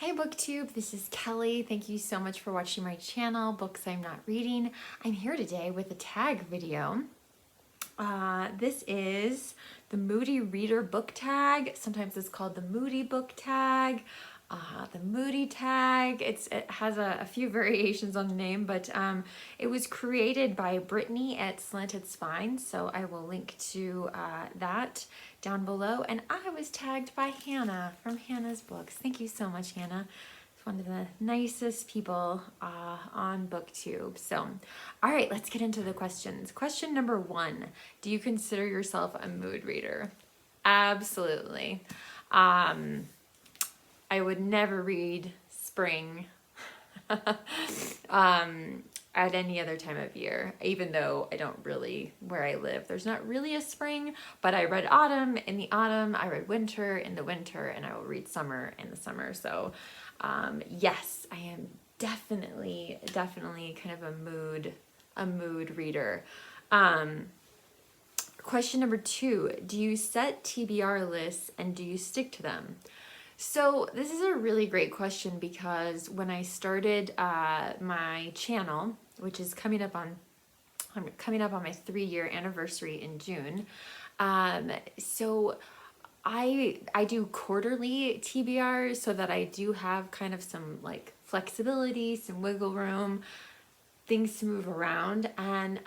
Hi BookTube, this is Kelly. Thank you so much for watching my channel, Books I'm Not Reading. I'm here today with a tag video. This is the Moody Reader Book Tag. Sometimes it's called the Moody Book Tag, the Moody Tag. It has a few variations on the name, but it was created by Brittany at Slanted, so I will link to that down below. And I was tagged by Hannah from Hannah's Books. Thank you so much, Hannah. It's one of the nicest people on BookTube. So, all right, let's get into the questions. Question number 1, do you consider yourself a mood reader? Absolutely. I would never read spring at any other time of year, even though I don't really, where I live, there's not really a spring, but I read autumn in the autumn, I read winter in the winter, and I will read summer in the summer. So yes, I am definitely kind of a mood reader. Question number 2, do you set TBR lists and do you stick to them? So this is a really great question because when I started my channel, which is coming up on my 3-year anniversary in June, so I do quarterly TBRs so that I do have kind of some like flexibility, some wiggle room, things to move around, and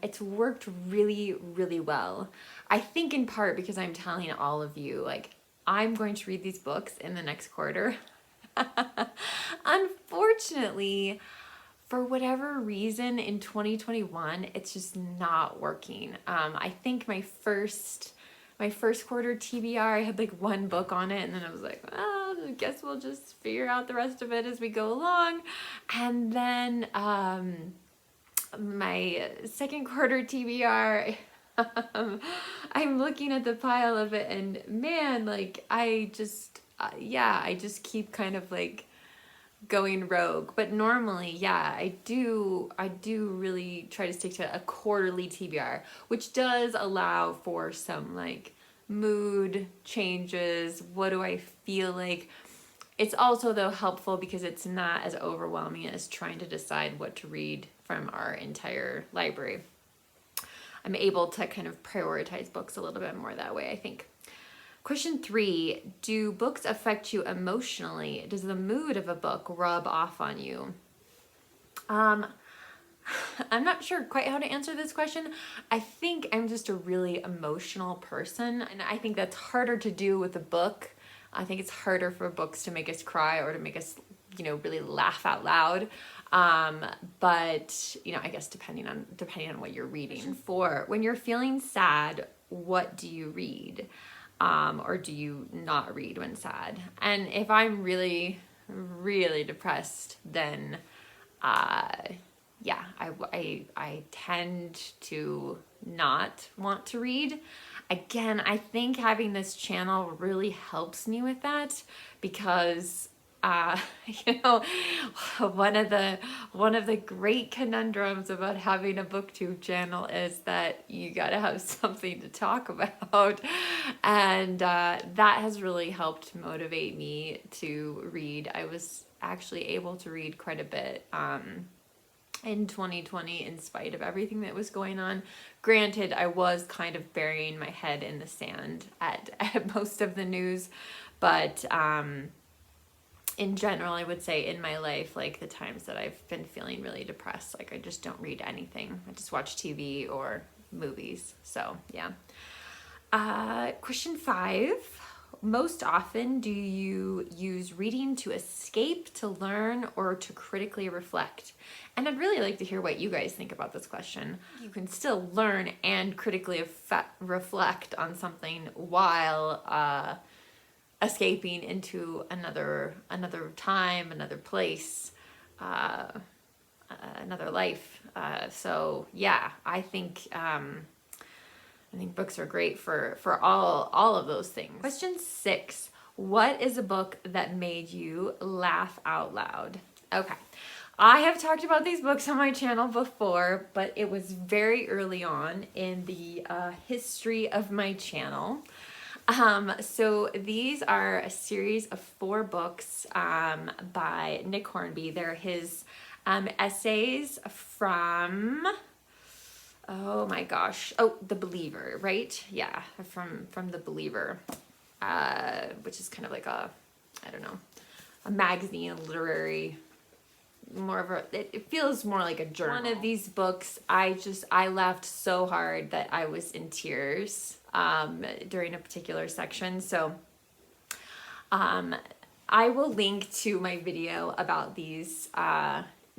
it's worked really well. I think in part because I'm telling all of you, like, I'm going to read these books in the next quarter. Unfortunately, for whatever reason in 2021, it's just not working. I think my first quarter TBR, I had like one book on it, and then I was like, well, I guess we'll just figure out the rest of it as we go along. And then my second quarter TBR, I'm looking at the pile of it, and man, like I just keep kind of like going rogue. But normally, yeah, I do really try to stick to a quarterly TBR, which does allow for some like mood changes. What do I feel like? It's also though helpful because it's not as overwhelming as trying to decide what to read from our entire library. I'm able to kind of prioritize books a little bit more that way, I think. Question 3, do books affect you emotionally? Does the mood of a book rub off on you? I'm not sure quite how to answer this question. I think I'm just a really emotional person, and I think that's harder to do with a book. I think it's harder for books to make us cry or to make us, really laugh out loud. But I guess depending on what you're reading. 4, when you're feeling sad, what do you read? Or do you not read when sad? And if I'm really depressed, then yeah, I tend to not want to read. Again, I think having this channel really helps me with that because one of the great conundrums about having a booktube channel is that you gotta have something to talk about, and that has really helped motivate me to read. I was actually able to read quite a bit in 2020 in spite of everything that was going on. Granted, I was kind of burying my head in the sand at most of the news, but in general, I would say in my life, like the times that I've been feeling really depressed, like I just don't read anything. I just watch TV or movies. So yeah. Question 5, most often do you use reading to escape, to learn, or to critically reflect? And I'd really like to hear what you guys think about this question. You can still learn and critically reflect on something while escaping into another time, another place, another life. So yeah, I think books are great for all of those things. Question 6, what is a book that made you laugh out loud? Okay, I have talked about these books on my channel before, but it was very early on in the history of my channel. So these are a series of 4 books by Nick Hornby. They're his essays from, oh my gosh, The Believer, right? Yeah, from The Believer, which is kind of like a, I don't know, a magazine, a literary, more of a, it feels more like a journal. One of these books, I laughed so hard that I was in tears during a particular section. So I will link to my video about these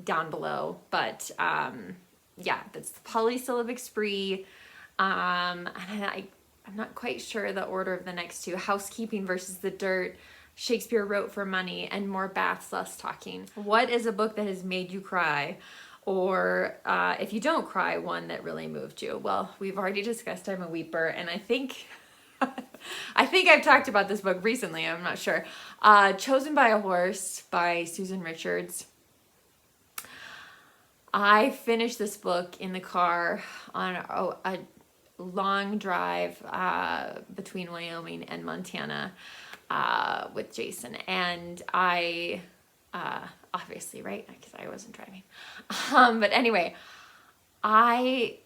down below, but yeah, that's the Polysyllabic Spree, and I'm not quite sure the order of the next 2. Housekeeping versus the Dirt, Shakespeare Wrote for Money, and More Baths, Less Talking. What is a book that has made you cry? Or if you don't cry, one that really moved you? Well, we've already discussed I'm a weeper, and I think I've talked about this book recently, I'm not sure. Chosen by a Horse by Susan Richards. I finished this book in the car on a long drive between Wyoming and Montana with Jason, and I obviously, right, because I wasn't driving, but anyway, I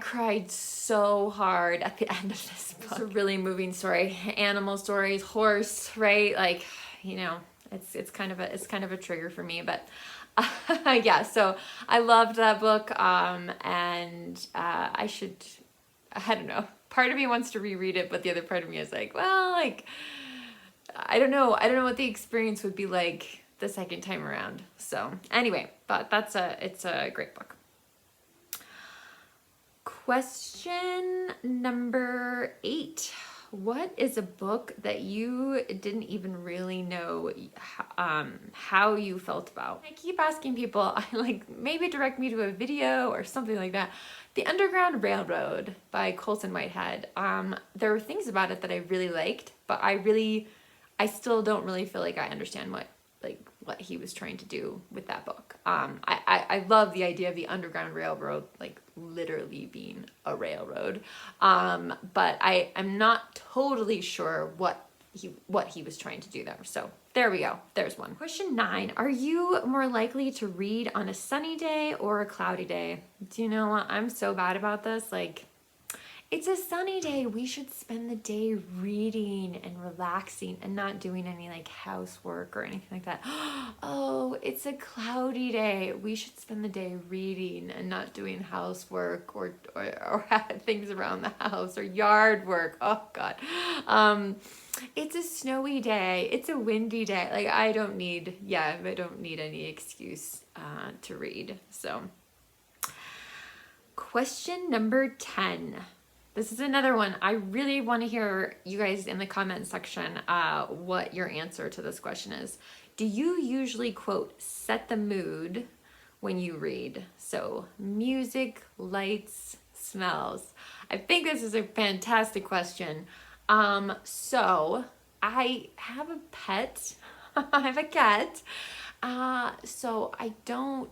cried so hard at the end of this book. It's a really moving story. Animal stories, horse, right? Like, you know, it's kind of a trigger for me, but yeah, so I loved that book, and I don't know, part of me wants to reread it, but the other part of me is like, well, like, I don't know what the experience would be like the second time around. So anyway, but it's a great book. Question number 8. What is a book that you didn't even really know how you felt about? I keep asking people, maybe direct me to a video or something like that. The Underground Railroad by Coulson, Whitehead. There were things about it that I really liked, but I still don't really feel like I understand what he was trying to do with that book. I love the idea of the Underground Railroad, like literally being a railroad. But I am not totally sure what he was trying to do there. So there we go. There's one. Question 9. Are you more likely to read on a sunny day or a cloudy day? Do you know what? I'm so bad about this. Like, it's a sunny day. We should spend the day reading and relaxing and not doing any like housework or anything like that. Oh, it's a cloudy day. We should spend the day reading and not doing housework or things around the house or yard work. Oh God. It's a snowy day. It's a windy day. Like, I don't need any excuse to read. So question number 10. This is another one. I really want to hear you guys in the comment section what your answer to this question is. Do you usually, quote, set the mood when you read? So music, lights, smells. I think this is a fantastic question. So I have a pet. I have a cat. So I don't,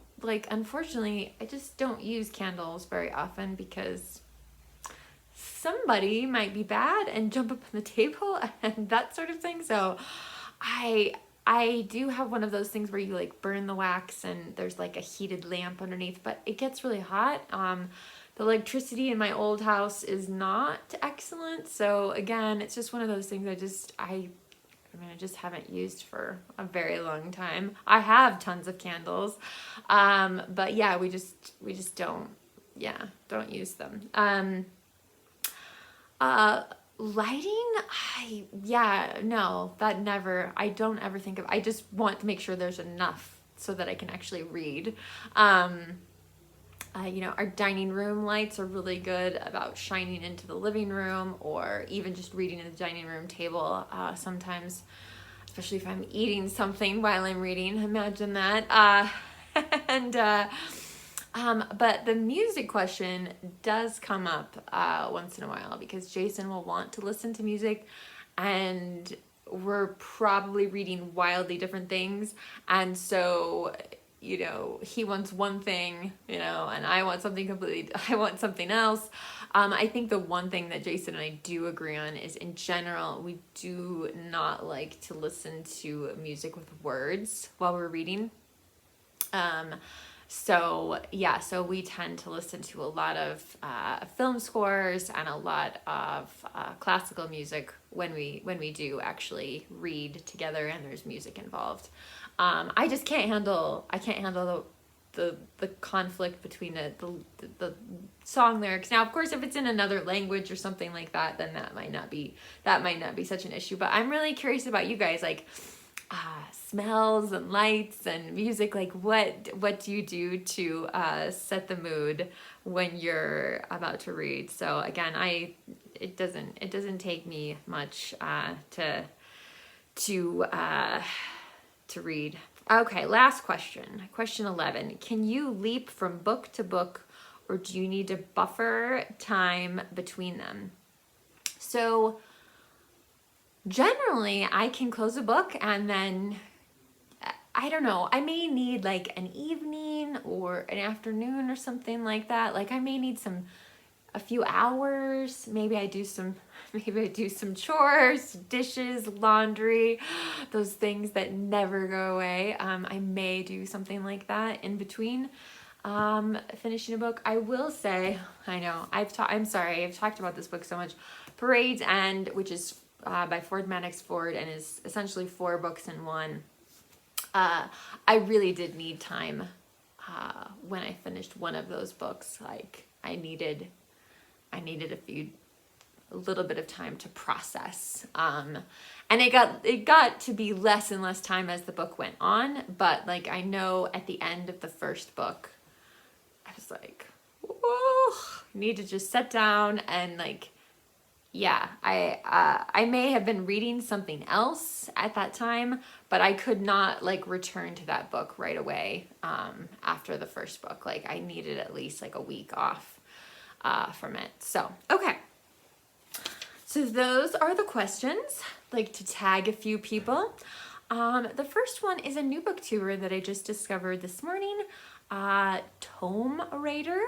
unfortunately, I just don't use candles very often because somebody might be bad and jump up on the table and that sort of thing. So I do have one of those things where you burn the wax and there's a heated lamp underneath, but it gets really hot. The electricity in my old house is not excellent. So again, it's just one of those things I just haven't used for a very long time. I have tons of candles. But yeah, we just don't use them. Lighting, I don't ever think of, I just want to make sure there's enough so that I can actually read. Our dining room lights are really good about shining into the living room or even just reading at the dining room table. Sometimes, especially if I'm eating something while I'm reading, imagine that. But the music question does come up once in a while because Jason will want to listen to music and we're probably reading wildly different things. And so you know, he wants one thing, you know, and I want something I want something else. I think the one thing that Jason and I do agree on is, in general, we do not like to listen to music with words while we're reading. So yeah, so we tend to listen to a lot of film scores and a lot of classical music when we do actually read together and there's music involved. I just can't handle the conflict between the song lyrics. Now, of course, if it's in another language or something like that, then that might not be such an issue. But I'm really curious about you guys, like smells and lights and music. Like, what do you do to set the mood when you're about to read? So again, it doesn't take me much to read. Okay, last question. Question 11. Can you leap from book to book, or do you need to buffer time between them? So generally, I can close a book and then, I don't know, I may need like an evening or an afternoon or something like that. Like, I may need a few hours. Maybe I do some chores, dishes, laundry, those things that never go away. I may do something like that in between finishing a book. I will say, I know, I'm sorry, I've talked about this book so much. Parade's End, which is by Ford Maddox Ford and is essentially 4 books in one. I really did need time when I finished one of those books. Like, I needed a little bit of time to process. And it got to be less and less time as the book went on. But like, I know at the end of the first book, I was like, whoa, I need to just sit down and like, yeah, I may have been reading something else at that time, but I could not like return to that book right away after the first book. Like, I needed at least like a week off from it. So, okay. So those are the questions. I'd like to tag a few people. The first one is a new booktuber that I just discovered this morning, Tome Raider.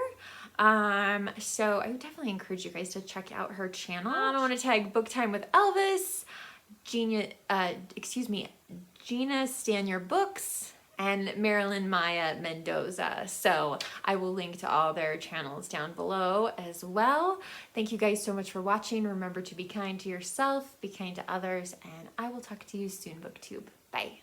So I would definitely encourage you guys to check out her channel. I want to tag Book Time with Elvis, Gina Stanier Books, and Marilyn Maya Mendoza. So I will link to all their channels down below as well. Thank you guys so much for watching. Remember to be kind to yourself, be kind to others, and I will talk to you soon, BookTube. Bye.